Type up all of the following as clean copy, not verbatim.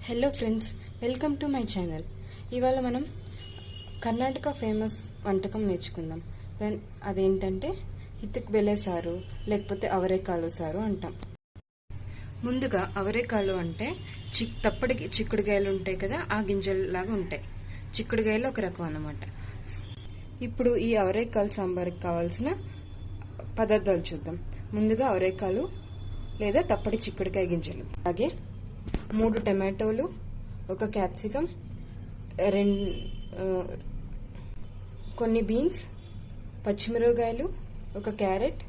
Hello friends, welcome to my channel. ఇవాళ మనం Karnataka famous వంటకం నేర్చుకుందాం. అదేంటంటే హితక్ బెలే సారు, లేకపోతే అవరేకాలు సారు అంటాం. ముందుగా అవరేకాలు అంటే తప్పటి చిక్కుడుగాయలు ఉంటాయి కదా, ఆ గింజల్లాగా ఉంటాయి. చిక్కుడుగాయలు ఒక రకం అన్నమాట. ఇప్పుడు ఈ అవరేకాలు సాంబార్కి కావాల్సిన పదార్థాలు చూద్దాం. ముందుగా అవరేకాలు లేదా తప్పటి చిక్కుడుకాయ గింజలు, అలాగే 3 టమాటోలు, ఒక క్యాప్సికం, కొన్ని బీన్స్, పచ్చిమిరపకాయలు, ఒక క్యారెట్,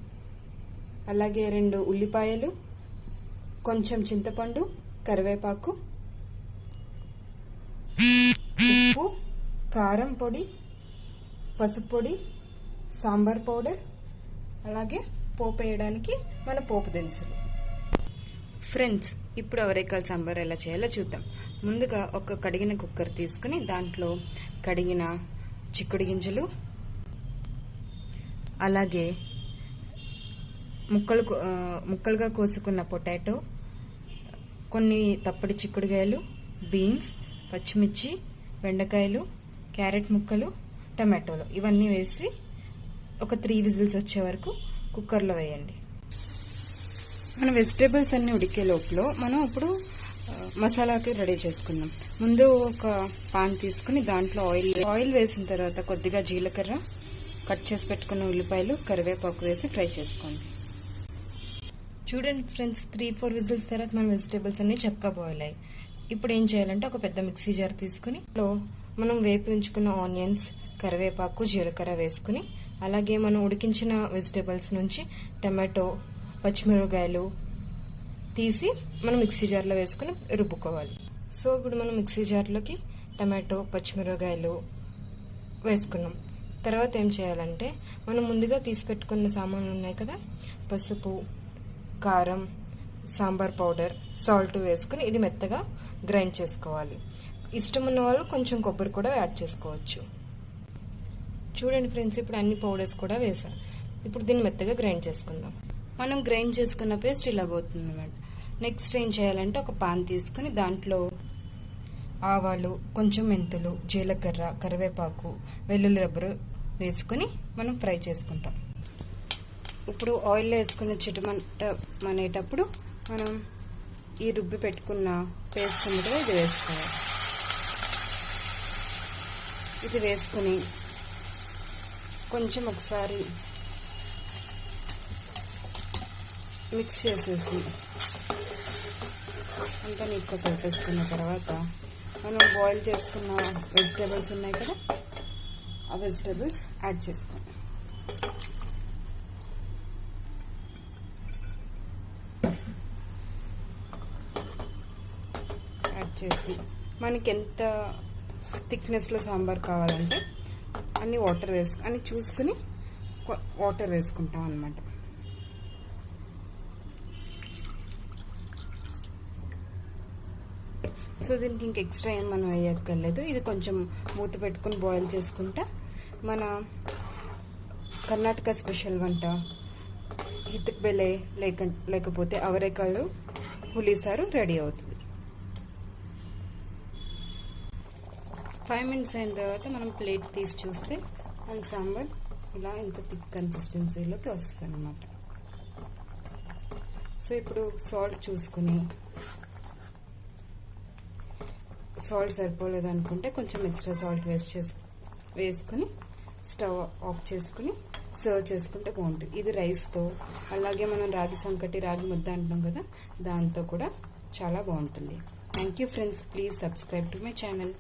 అలాగే 2 ఉల్లిపాయలు, కొంచెం చింతపండు, కరివేపాకు, ఉప్పు, కారం పొడి, పసుపు పొడి, సాంబార్ పౌడర్, అలాగే పోపు వేయడానికి మన పోపు దినుసులు. ఫ్రెండ్స్, ఇప్పుడు అవరేకాల సాంబార్ ఎలా చేయాలో చూద్దాం. ముందుగా ఒక కడిగిన కుక్కర్ తీసుకుని దాంట్లో కడిగిన చిక్కుడు గింజలు, అలాగే ముక్కలుగా కోసుకున్న పొటాటో, కొన్ని తప్పటి చిక్కుడుగాయలు, బీన్స్, పచ్చిమిర్చి, బెండకాయలు, క్యారెట్ ముక్కలు, టమాటోలు ఇవన్నీ వేసి ఒక 3 విజిల్స్ వచ్చే వరకు కుక్కర్లో వేయండి. మన వెజిటేబుల్స్ అన్ని ఉడికే లోపల మనం ఇప్పుడు మసాలాకి రెడీ చేసుకుందాం. ముందు ఒక పాన్ తీసుకుని దాంట్లో ఆయిల్ వేసిన తర్వాత కొద్దిగా జీలకర్ర, కట్ చేసి పెట్టుకున్న ఉల్లిపాయలు, కరివేపాకు వేసి ఫ్రై చేసుకోండి. చూడండి ఫ్రెండ్స్, 3-4 విజిల్స్ తర్వాత మన వెజిటేబుల్స్ అన్ని చక్కగా బాయిల్ అయ్యాయి. ఇప్పుడు ఏం చేయాలంటే ఒక పెద్ద మిక్సీ జార్ తీసుకుని మనం వేపి ఉంచుకున్న ఆనియన్స్, కరివేపాకు, జీలకర్ర వేసుకుని, అలాగే మనం ఉడికించిన వెజిటేబుల్స్ నుంచి టమాటో, పచ్చిమిరపకాయలు తీసి మనం మిక్సీ జార్లో వేసుకుని రుబ్బుకోవాలి. సో ఇప్పుడు మనం మిక్సీ జార్లోకి టమాటో, పచ్చిమిరపకాయలు వేసుకున్నాం. తర్వాత ఏం చేయాలంటే మనం ముందుగా తీసి పెట్టుకున్న సామాన్లు ఉన్నాయి కదా, పసుపు, కారం, సాంబార్ పౌడర్, సాల్ట్ వేసుకుని ఇది మెత్తగా గ్రైండ్ చేసుకోవాలి. ఇష్టం ఉన్న వాళ్ళు కొంచెం కొబ్బరి కూడా యాడ్ చేసుకోవచ్చు. చూడండి ఫ్రెండ్స్, ఇప్పుడు అన్ని పౌడర్స్ కూడా వేసాం. ఇప్పుడు దీన్ని మెత్తగా గ్రైండ్ చేసుకుందాం. మనం గ్రైండ్ చేసుకున్న పేస్ట్ ఇలా పోతుంది అన్నమాట. నెక్స్ట్ ఏం చేయాలంటే ఒక పాన్ తీసుకుని దాంట్లో ఆవాలు, కొంచెం మెంతులు, జీలకర్ర, కరివేపాకు, వెల్లుల్లి రబ్బరు వేసుకుని మనం ఫ్రై చేసుకుంటాం. ఇప్పుడు ఆయిల్ వేసుకుని చిటమనేటప్పుడు మనం ఈ రుబ్బి పెట్టుకున్న పేస్ట్ ఉంది కదా, ఇది వేసుకోవాలి. ఇది వేసుకుని కొంచెం ఒకసారి మిక్స్ చేసేసి అంతా నీట్గా కలిపేసుకున్న తర్వాత మనం బాయిల్ చేసుకున్న వెజిటేబుల్స్ ఉన్నాయి కదా, ఆ వెజిటేబుల్స్ యాడ్ చేసుకోండి. యాడ్ చేసి మనకి ఎంత థిక్నెస్లో సాంబార్ కావాలంటే అన్ని అన్ని చూసుకుని వాటర్ వేసుకుంటాం అన్నమాట. సో దీనికి ఇంక ఎక్స్ట్రా ఏం మనం వేయక్కర్లేదు. ఇది కొంచెం మూత పెట్టుకుని బాయిల్ చేసుకుంటా మన కర్ణాటక స్పెషల్ వంట హితక్ బెలే లేకపోతే అవరేకాలు పులిసారు రెడీ అవుతుంది. 5 మినిట్స్ అయిన తర్వాత మనం ప్లేట్ తీసి చూస్తే మనకి సాంబార్ ఇలా ఇంత థిక్ కన్సిస్టెన్సీలోకి వస్తుంది అన్నమాట. సో ఇప్పుడు సాల్ట్ చూసుకుని, సాల్ట్ సరిపోలేదు అనుకుంటే కొంచెం ఎక్స్ట్రా సాల్ట్ వేసుకుని స్టవ్ ఆఫ్ చేసుకుని సర్వ్ చేసుకుంటే బాగుంటుంది. ఇది రైస్తో, అలాగే మనం రాగి సంకటి, రాగి ముద్ద అంటాం కదా, దాంతో కూడా చాలా బాగుంటుంది. Thank you friends, please subscribe to my channel.